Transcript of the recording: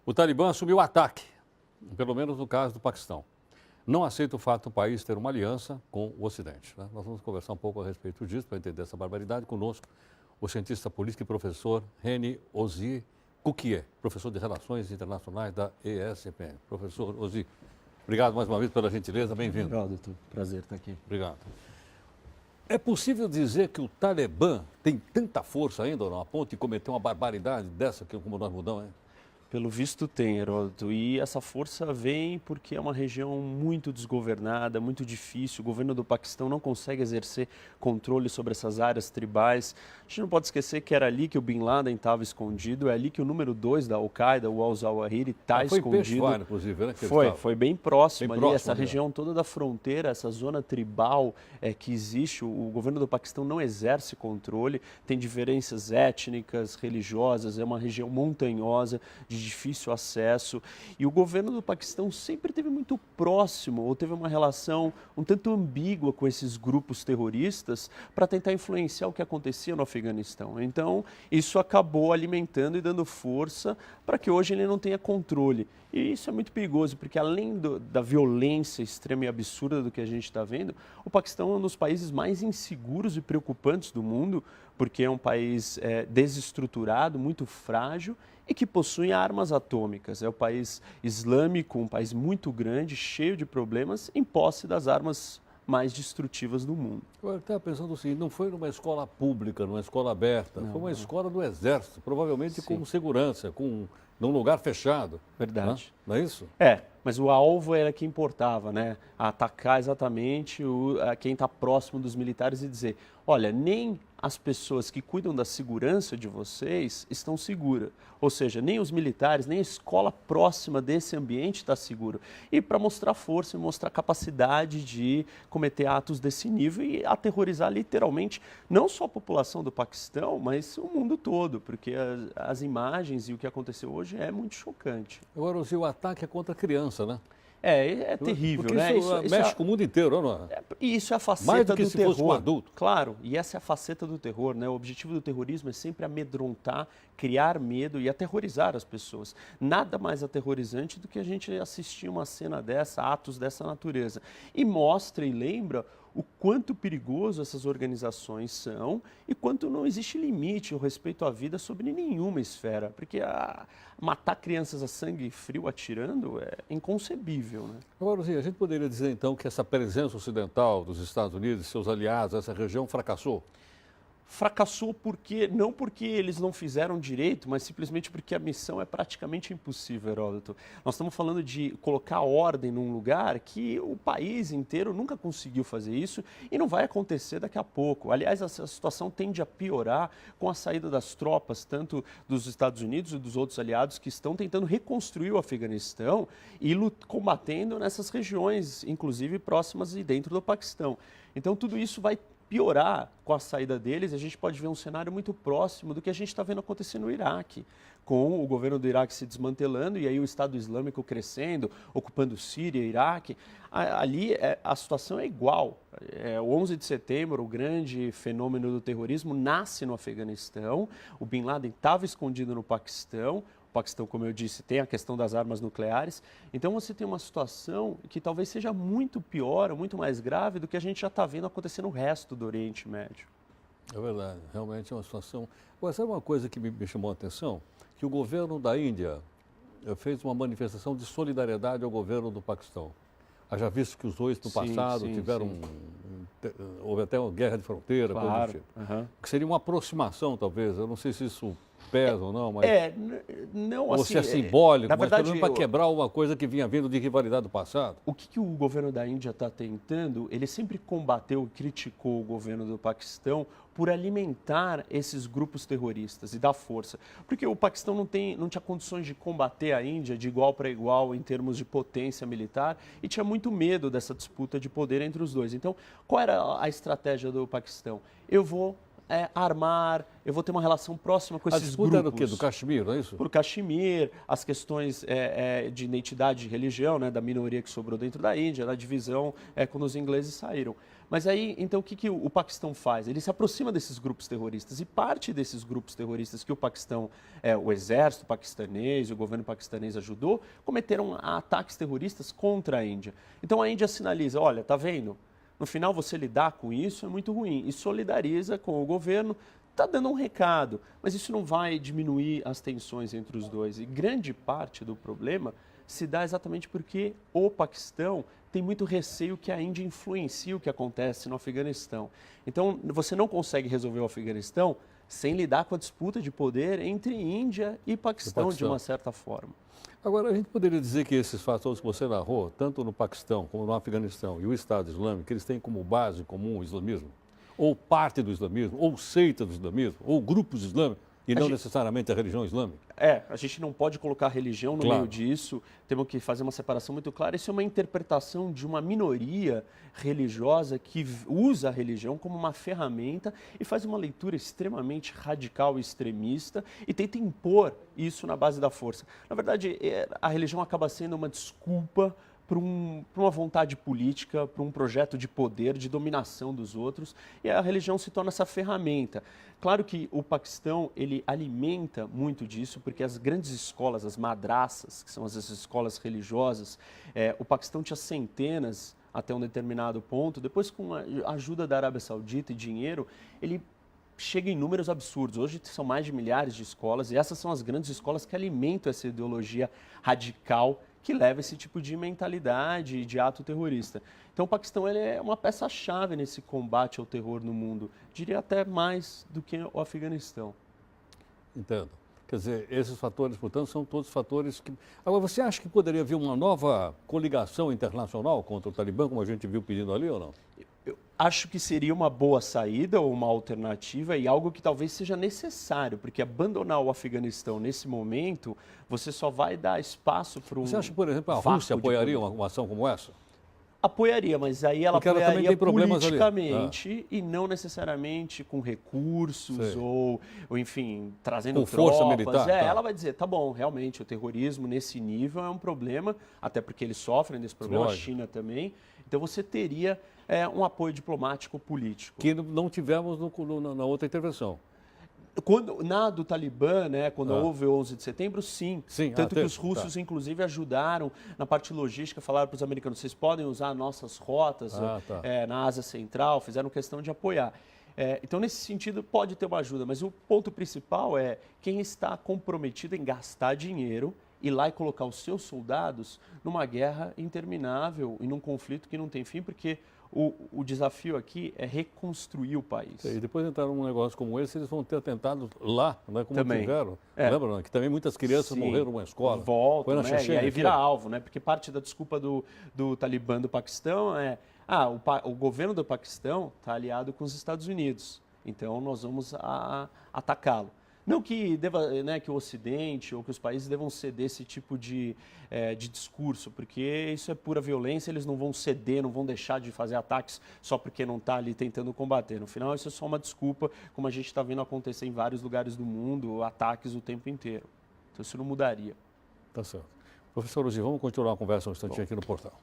O Talibã assumiu o ataque, pelo menos no caso do Paquistão. Não aceita o fato do país ter uma aliança com o Ocidente, né? Nós vamos conversar um pouco a respeito disso, para entender essa barbaridade. Conosco, o cientista político e professor Reni Ozi Kukie, professor de Relações Internacionais da ESPM. Professor Ozi, obrigado mais uma vez pela gentileza, bem-vindo. Obrigado, doutor. Prazer estar aqui. Obrigado. É possível dizer que o Talibã tem tanta força ainda, ou não, a ponto de cometer uma barbaridade dessa, como nós mudamos, hein? Pelo visto tem, Heródoto, e essa força vem porque é uma região muito desgovernada, muito difícil. O governo do Paquistão não consegue exercer controle sobre essas áreas tribais. A gente não pode esquecer que era ali que o Bin Laden estava escondido, é ali que o número 2 da Al-Qaeda, o al-Zawahiri, está escondido. Foi Peshawar, inclusive, né? Foi bem próximo ali, essa ali, região toda da fronteira, essa zona tribal que existe. O governo do Paquistão não exerce controle, tem diferenças étnicas, religiosas, é uma região montanhosa, de difícil acesso, e o governo do Paquistão sempre esteve muito próximo, ou teve uma relação um tanto ambígua com esses grupos terroristas para tentar influenciar o que acontecia no Afeganistão. Então, isso acabou alimentando e dando força para que hoje ele não tenha controle. E isso é muito perigoso, porque além da violência extrema e absurda do que a gente está vendo, o Paquistão é um dos países mais inseguros e preocupantes do mundo, porque é um país desestruturado, muito frágil e que possui armas atômicas. É um país islâmico, um país muito grande, cheio de problemas, em posse das armas mais destrutivas do mundo. Eu estava pensando assim, não foi numa escola pública, numa escola aberta, Não, foi uma não. escola do Exército, provavelmente Sim. com segurança, num lugar fechado. Verdade. Não é isso? Mas o alvo era que importava, né? Atacar exatamente quem está próximo dos militares e dizer, olha, nem as pessoas que cuidam da segurança de vocês estão seguras. Ou seja, nem os militares, nem a escola próxima desse ambiente está seguro. E para mostrar força e mostrar capacidade de cometer atos desse nível e aterrorizar literalmente não só a população do Paquistão, mas o mundo todo, porque as imagens e o que aconteceu hoje é muito chocante. Agora, o ataque é contra a criança, né? É terrível, porque né? Isso mexe com o mundo inteiro, não é? E isso é a faceta Mais do que do se terror. fosse um adulto. Claro, e essa é a faceta do terror, né? O objetivo do terrorismo é sempre amedrontar, criar medo e aterrorizar as pessoas. Nada mais aterrorizante do que a gente assistir uma cena dessa, atos dessa natureza. E mostra e lembra o quanto perigoso essas organizações são e quanto não existe limite o respeito à vida sobre nenhuma esfera, porque matar crianças a sangue frio atirando é inconcebível, né? Agora, a gente poderia dizer então que essa presença ocidental dos Estados Unidos e seus aliados, essa região fracassou? Fracassou não porque eles não fizeram direito, mas simplesmente porque a missão é praticamente impossível, Heródoto. Nós estamos falando de colocar ordem num lugar que o país inteiro nunca conseguiu fazer isso e não vai acontecer daqui a pouco. Aliás, essa situação tende a piorar com a saída das tropas, tanto dos Estados Unidos e dos outros aliados que estão tentando reconstruir o Afeganistão e combatendo nessas regiões, inclusive próximas e dentro do Paquistão. Então, tudo isso vai piorar com a saída deles. A gente pode ver um cenário muito próximo do que a gente está vendo acontecer no Iraque, com o governo do Iraque se desmantelando e aí o Estado Islâmico crescendo, ocupando Síria, Iraque. Ali a situação é igual. O 11 de setembro, o grande fenômeno do terrorismo, nasce no Afeganistão. O Bin Laden estava escondido no Paquistão. O Paquistão, como eu disse, tem a questão das armas nucleares. Então você tem uma situação que talvez seja muito pior, ou muito mais grave do que a gente já está vendo acontecer no resto do Oriente Médio. É verdade, realmente é uma situação... Agora, sabe uma coisa que me chamou a atenção? Que o governo da Índia fez uma manifestação de solidariedade ao governo do Paquistão. Haja visto que os dois no passado tiveram... Houve até uma guerra de fronteira, claro. coisa do tipo. Que seria uma aproximação, talvez. Eu não sei se isso pesa ou não, mas... não, ou assim, se é simbólico, na verdade, mas para quebrar uma coisa que vinha vindo de rivalidade do passado. O que o governo da Índia está tentando, ele sempre combateu e criticou o governo do Paquistão por alimentar esses grupos terroristas e dar força. Porque o Paquistão não tinha condições de combater a Índia de igual para igual em termos de potência militar e tinha muito medo dessa disputa de poder entre os dois. Então, qual era a estratégia do Paquistão? Eu vou armar, eu vou ter uma relação próxima com esses grupos. A disputa era do quê? Do Caxemir, não é isso? Por Caxemir, as questões de identidade de religião, né, da minoria que sobrou dentro da Índia, da divisão quando os ingleses saíram. Mas aí, então, o que o Paquistão faz? Ele se aproxima desses grupos terroristas e parte desses grupos terroristas que o Paquistão, o exército paquistanês e o governo paquistanês ajudou, cometeram ataques terroristas contra a Índia. Então a Índia sinaliza, olha, tá vendo? No final você lidar com isso é muito ruim e solidariza com o governo, está dando um recado, mas isso não vai diminuir as tensões entre os dois. E grande parte do problema se dá exatamente porque o Paquistão tem muito receio que a Índia influencie o que acontece no Afeganistão. Então, você não consegue resolver o Afeganistão sem lidar com a disputa de poder entre Índia e Paquistão, de uma certa forma. Agora, a gente poderia dizer que esses fatores que você narrou, tanto no Paquistão como no Afeganistão e o Estado Islâmico, eles têm como base comum o islamismo? Ou parte do islamismo, ou seita do islamismo, ou grupos islâmicos, e não necessariamente a religião islâmica? A gente não pode colocar a religião no meio disso, temos que fazer uma separação muito clara. Isso é uma interpretação de uma minoria religiosa que usa a religião como uma ferramenta e faz uma leitura extremamente radical e extremista e tenta impor isso na base da força. Na verdade, a religião acaba sendo uma desculpa para uma vontade política, para um projeto de poder, de dominação dos outros, e a religião se torna essa ferramenta. Claro que o Paquistão, ele alimenta muito disso, porque as grandes escolas, as madraças, que são as escolas religiosas, o Paquistão tinha centenas até um determinado ponto, depois com a ajuda da Arábia Saudita e dinheiro, ele chega em números absurdos. Hoje são mais de milhares de escolas, e essas são as grandes escolas que alimentam essa ideologia radical que leva esse tipo de mentalidade de ato terrorista. Então o Paquistão ele é uma peça-chave nesse combate ao terror no mundo, diria até mais do que o Afeganistão. Entendo. Quer dizer, esses fatores, portanto, são todos fatores que... Agora, você acha que poderia haver uma nova coligação internacional contra o Talibã, como a gente viu pedindo ali ou não? Eu acho que seria uma boa saída ou uma alternativa e algo que talvez seja necessário, porque abandonar o Afeganistão nesse momento, você só vai dar espaço para um... Você acha que, por exemplo, a Rússia apoiaria uma ação como essa? Apoiaria, mas aí ela apoiaria politicamente e não necessariamente com recursos ou, enfim, trazendo com força militar. Ela vai dizer, tá bom, realmente o terrorismo nesse nível é um problema, até porque eles sofrem desse problema, a China também. Então você teria um apoio diplomático político. Que não tivemos na outra intervenção. Na do Talibã, quando houve o 11 de setembro, sim. Tanto que os russos, inclusive, ajudaram na parte logística, falaram para os americanos, vocês podem usar nossas rotas na Ásia Central, fizeram questão de apoiar. Então, nesse sentido, pode ter uma ajuda, mas o ponto principal é quem está comprometido em gastar dinheiro, ir lá e colocar os seus soldados numa guerra interminável e num conflito que não tem fim, porque o desafio aqui é reconstruir o país. E depois entrar num negócio como esse, eles vão ter atentado lá, né, como também tiveram. Lembra, não? Que também muitas crianças morreram numa escola. Voltam, e aí vira alvo, porque parte da desculpa do Talibã do Paquistão o governo do Paquistão está aliado com os Estados Unidos, então nós vamos atacá-lo. Não que que o Ocidente ou que os países devam ceder esse tipo de discurso, porque isso é pura violência, eles não vão ceder, não vão deixar de fazer ataques só porque não está ali tentando combater. No final, isso é só uma desculpa, como a gente está vendo acontecer em vários lugares do mundo, ataques o tempo inteiro. Então, isso não mudaria. Tá certo. Professor Uzi, vamos continuar a conversa um instantinho aqui no portal.